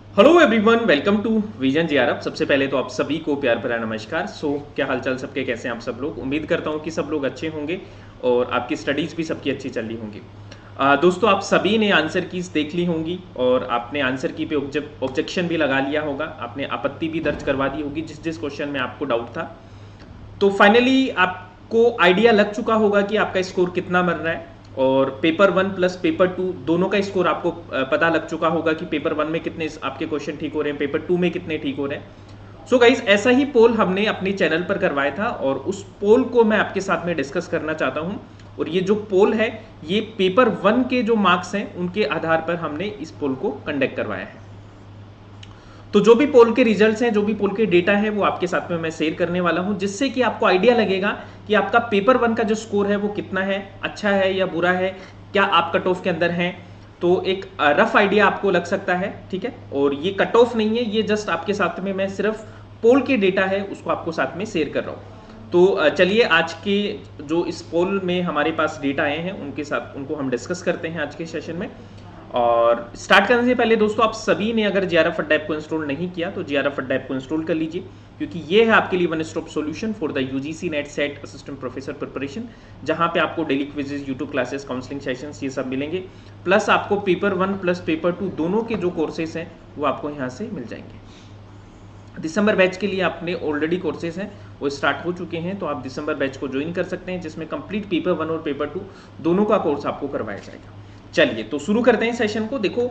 Hello everyone, welcome to Vision GRF. सबसे पहले तो आप सभी को प्यार भरा नमस्कार। क्या हालचाल सबके, कैसे हैं आप सब लोग। उम्मीद करता हूं कि सब लोग अच्छे होंगे और आपकी स्टडीज भी सबकी अच्छी चल रही होंगी। दोस्तों, आप सभी ने आंसर कीज देख ली होंगी और आपने आंसर की पे ऑब्जेक्शन भी लगा लिया होगा, आपने आपत्ति भी दर्ज करवा दी होगी जिस जिस क्वेश्चन में आपको डाउट था। तो फाइनली आपको आइडिया लग चुका होगा कि आपका स्कोर कितना बन रहा है और पेपर 1 प्लस पेपर 2 दोनों का स्कोर आपको पता लग चुका होगा कि पेपर 1 में कितने आपके क्वेश्चन ठीक हो रहे हैं, पेपर 2 में कितने ठीक हो रहे हैं। सो गाइज, ऐसा ही पोल हमने अपने चैनल पर करवाया था और उस पोल को मैं आपके साथ में डिस्कस करना चाहता हूं। और ये जो पोल है, ये पेपर 1 के जो मार्क्स हैं उनके आधार पर हमने इस पोल को कंडक्ट करवाया है। तो जो भी पोल के रिजल्ट्स हैं, जो भी पोल के डेटा है, वो आपके साथ में मैं शेयर करने वाला हूं, जिससे कि आपको आइडिया लगेगा कि आपका पेपर 1 का जो स्कोर है वो कितना है, अच्छा है या बुरा है, क्या आप कट ऑफ के अंदर हैं। तो एक रफ आइडिया आपको लग सकता है, ठीक है। और ये कट ऑफ नहीं है, ये जस्ट आपके साथ में मैं सिर्फ पोल के डेटा है उसको आपको साथ में शेयर कर रहा हूँ। तो चलिए, आज के जो इस पोल में हमारे पास डेटा आए हैं उनके साथ उनको हम डिस्कस करते हैं आज के सेशन में। और स्टार्ट करने से पहले दोस्तों, आप सभी ने अगर जीआरएफ अड्डा ऐप को इंस्टॉल नहीं किया तो जीआरएफ अड्डा ऐप को इंस्टॉल कर लीजिए, क्योंकि ये है आपके लिए one stop solution for the UGC net set assistant professor preparation, जहां पे आपको daily quizzes, YouTube classes, counselling sessions ये सब मिलेंगे। प्लस आपको पेपर 1 प्लस पेपर 2 दोनों के जो कोर्सेज हैं वो आपको यहाँ से मिल जाएंगे। दिसंबर बैच के लिए आपने ऑलरेडी कोर्सेज हैं वो स्टार्ट हो चुके हैं, तो आप दिसंबर बैच को ज्वाइन कर सकते हैं, जिसमें कंप्लीट पेपर 1 और पेपर 2 दोनों का कोर्स आपको करवाया जाएगा। चलिए, तो शुरू करते हैं सेशन को। देखो,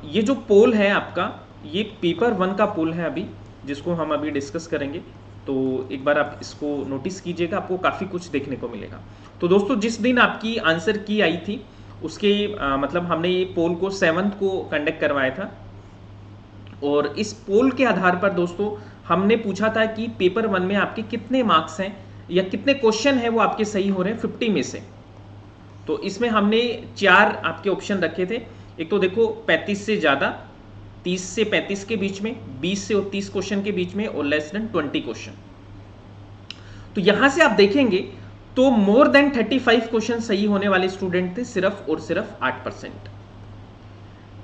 ये जो पोल है आपका, ये पेपर 1 का पोल है अभी, जिसको हम अभी डिस्कस करेंगे। तो एक बार आप इसको नोटिस कीजिएगा, आपको काफ़ी कुछ देखने को मिलेगा। तो दोस्तों, जिस दिन आपकी आंसर की आई थी उसके मतलब हमने ये पोल को 7th को कंडक्ट करवाया था और इस पोल के आधार पर दोस्तों हमने पूछा था कि पेपर 1 में आपके कितने मार्क्स हैं या कितने क्वेश्चन हैं वो आपके सही हो रहे हैं 50 में से। तो इसमें हमने 4 आपके ऑप्शन रखे थे। एक तो देखो 35 से ज़्यादा, 30 से 35 के बीच में, 20 से 30 क्वेश्चन के बीच में और लेस देन 20 क्वेश्चन। तो यहां से आप देखेंगे तो मोर देन 35 क्वेश्चन सही होने वाले स्टूडेंट थे सिर्फ और सिर्फ 8%।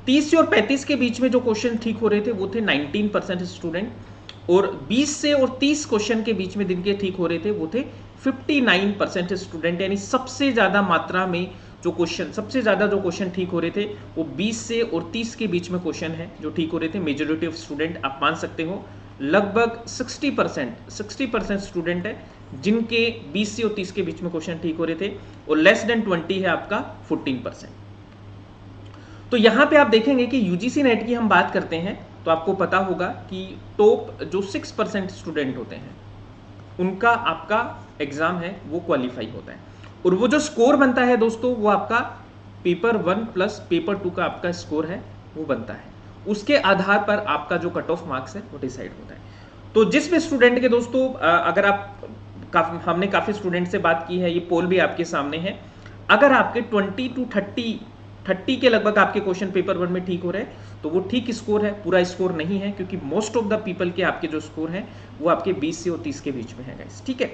30 से और 35 के बीच में जो क्वेश्चन ठीक हो रहे थे वो थे 19% स्टूडेंट, और 20 से और 30 क्वेश्चन के बीच में जिनके ठीक हो रहे थे वो थे 59% स्टूडेंट। यानी सबसे ज्यादा मात्रा में सबसे ज्यादा जो क्वेश्चन ठीक हो रहे थे वो 20 से और 30 के बीच में क्वेश्चन है जो ठीक हो रहे थे। मेजोरिटी ऑफ स्टूडेंट आप मान सकते हो लगभग 60% स्टूडेंट है जिनके 20 से और 30 के बीच में क्वेश्चन ठीक हो रहे थे, और लेस देन 20 है आपका 14%। तो यहां पे आप देखेंगे कि यूजीसी नेट की हम बात करते हैं तो आपको पता होगा कि टॉप जो 6% स्टूडेंट होते हैं उनका आपका एग्जाम है वो क्वालिफाई होता है, और वो जो स्कोर बनता है दोस्तों वो आपका पेपर 1 प्लस पेपर 2 का आपका स्कोर है वो बनता है। उसके आधार पर आपका जो कट ऑफ मार्क्स है वो डिसाइड होता है। तो जिस भी स्टूडेंट के दोस्तों अगर आप हमने काफी स्टूडेंट से बात की है, ये पोल भी आपके सामने है। अगर आपके 20 to 30 के लगभग आपके क्वेश्चन पेपर 1 में ठीक हो रहे हैं तो वो ठीक स्कोर है, पूरा स्कोर नहीं है, क्योंकि मोस्ट ऑफ द पीपल के आपके जो स्कोर हैं वो आपके 20 से और 30 के बीच में है गाइस, ठीक है।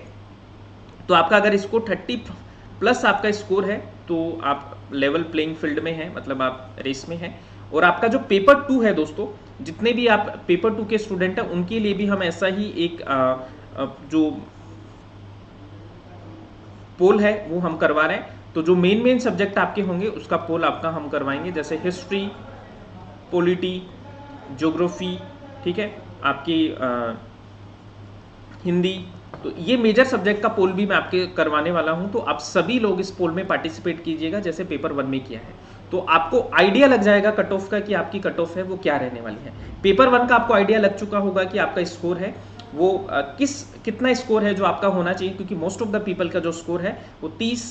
तो आपका अगर स्कोर 30 प्लस आपका स्कोर है तो आप लेवल प्लेइंग फील्ड में है, मतलब आप रेस में है। और आपका जो पेपर 2 है दोस्तों, जितने भी आप पेपर 2 के स्टूडेंट हैं उनके लिए भी हम ऐसा ही एक जो पोल है वो हम करवा रहे हैं। तो जो मेन सब्जेक्ट आपके होंगे उसका पोल आपका हम करवाएंगे, जैसे हिस्ट्री, पॉलिटी, ज्योग्राफी, ठीक है, आपकी हिंदी। तो ये मेजर सब्जेक्ट का पोल भी मैं आपके करवाने वाला हूं, तो आप सभी लोग इस पोल में पार्टिसिपेट कीजिएगा जैसे पेपर 1 में किया है। तो आपको आइडिया लग जाएगा कट ऑफ का कि आपकी कट ऑफ है वो क्या रहने वाली है। पेपर 1 का आपको आइडिया लग चुका होगा कि आपका स्कोर है वो कितना स्कोर है जो आपका होना चाहिए, क्योंकि मोस्ट ऑफ द पीपल का जो स्कोर है वो 30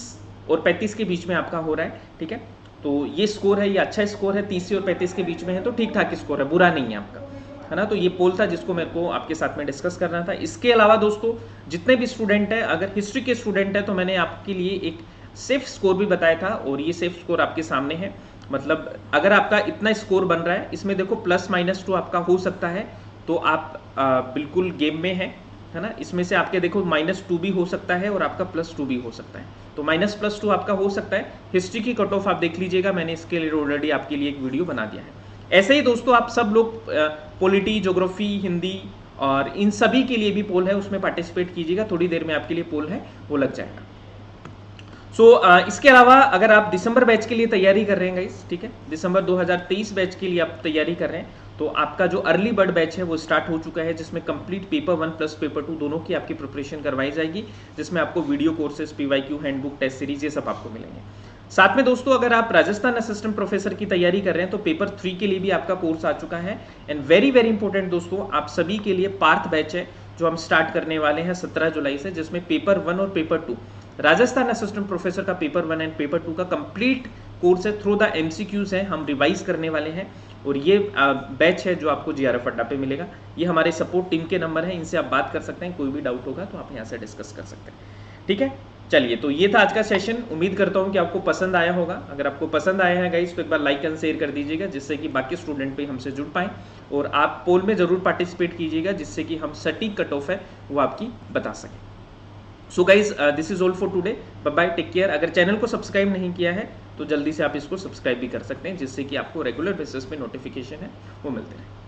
और 35 के बीच में आपका हो रहा है, ठीक है। तो ये स्कोर है, ये अच्छा स्कोर है, 30 से और 35 के बीच में है तो ठीक ठाक स्कोर है, बुरा नहीं है आपका, है ना। तो ये पोल था जिसको मेरे को आपके साथ में डिस्कस करना था। इसके अलावा दोस्तों जितने भी स्टूडेंट है, अगर हिस्ट्री के स्टूडेंट है तो मैंने आपके लिए एक सेफ स्कोर भी बताया था, और ये सेफ स्कोर आपके सामने है। मतलब अगर आपका इतना स्कोर बन रहा है, इसमें देखो +-2 आपका हो सकता है, तो आप बिल्कुल गेम में है ना। इसमें से आपके देखो -2 भी हो सकता है और आपका +2 भी हो सकता है, तो -+2 आपका हो सकता है। हिस्ट्री की कट ऑफ आप देख लीजिएगा, मैंने इसके लिए ऑलरेडी आपके लिए एक वीडियो बना दिया है। ऐसे ही दोस्तों आप सब लोग पॉलिटी, ज्योग्राफी, हिंदी और इन सभी के लिए भी पोल है, उसमें पार्टिसिपेट कीजिएगा। थोड़ी देर में आपके लिए पोल है वो लग जाएगा। इसके अलावा अगर आप दिसंबर बैच के लिए तैयारी कर रहे हैं गाइस, ठीक है, दिसंबर 2023 बैच के लिए आप तैयारी कर रहे हैं, तो आपका जो अर्ली बर्ड बैच है वो स्टार्ट हो चुका है, जिसमें कंप्लीट पेपर 1 प्लस पेपर 2 दोनों की आपकी प्रिपरेशन करवाई जाएगी, जिसमें आपको video courses, PYQ, handbook, test series ये सब आपको मिलेंगे। साथ में दोस्तों अगर आप राजस्थान असिस्टेंट प्रोफेसर की तैयारी कर रहे हैं तो पेपर 3 के लिए भी आपका कोर्स आ चुका है। एंड वेरी वेरी इंपॉर्टेंट दोस्तों, आप सभी के लिए पार्थ बैच है जो हम स्टार्ट करने वाले हैं 17 जुलाई से, जिसमें पेपर 1 और पेपर 2 राजस्थान असिस्टेंट प्रोफेसर का पेपर 1 एंड पेपर 2 का कंप्लीट कोर्स है, थ्रू द एमसीक्यूज है, हम रिवाइज करने वाले हैं। और ये बैच है जो आपको जीआरएफ अड्डा पे मिलेगा। ये हमारे सपोर्ट टीम के नंबर है, इनसे आप बात कर सकते हैं, कोई भी डाउट होगा तो आप यहाँ से डिस्कस कर सकते हैं, ठीक है। चलिए, तो ये था आज का सेशन। उम्मीद करता हूँ कि आपको पसंद आया होगा। अगर आपको पसंद आया है गाइस तो एक बार लाइक एंड शेयर कर दीजिएगा, जिससे कि बाकी स्टूडेंट भी हमसे जुड़ पाएँ। और आप पोल में जरूर पार्टिसिपेट कीजिएगा, जिससे कि हम सटीक कट ऑफ है वो आपकी बता सकें। So guys this is all for today, bye bye, take care. अगर चैनल को सब्सक्राइब नहीं किया है तो जल्दी से आप इसको सब्सक्राइब भी कर सकते हैं, जिससे कि आपको रेगुलर बेसिस पे नोटिफिकेशन है वो मिलते रहे।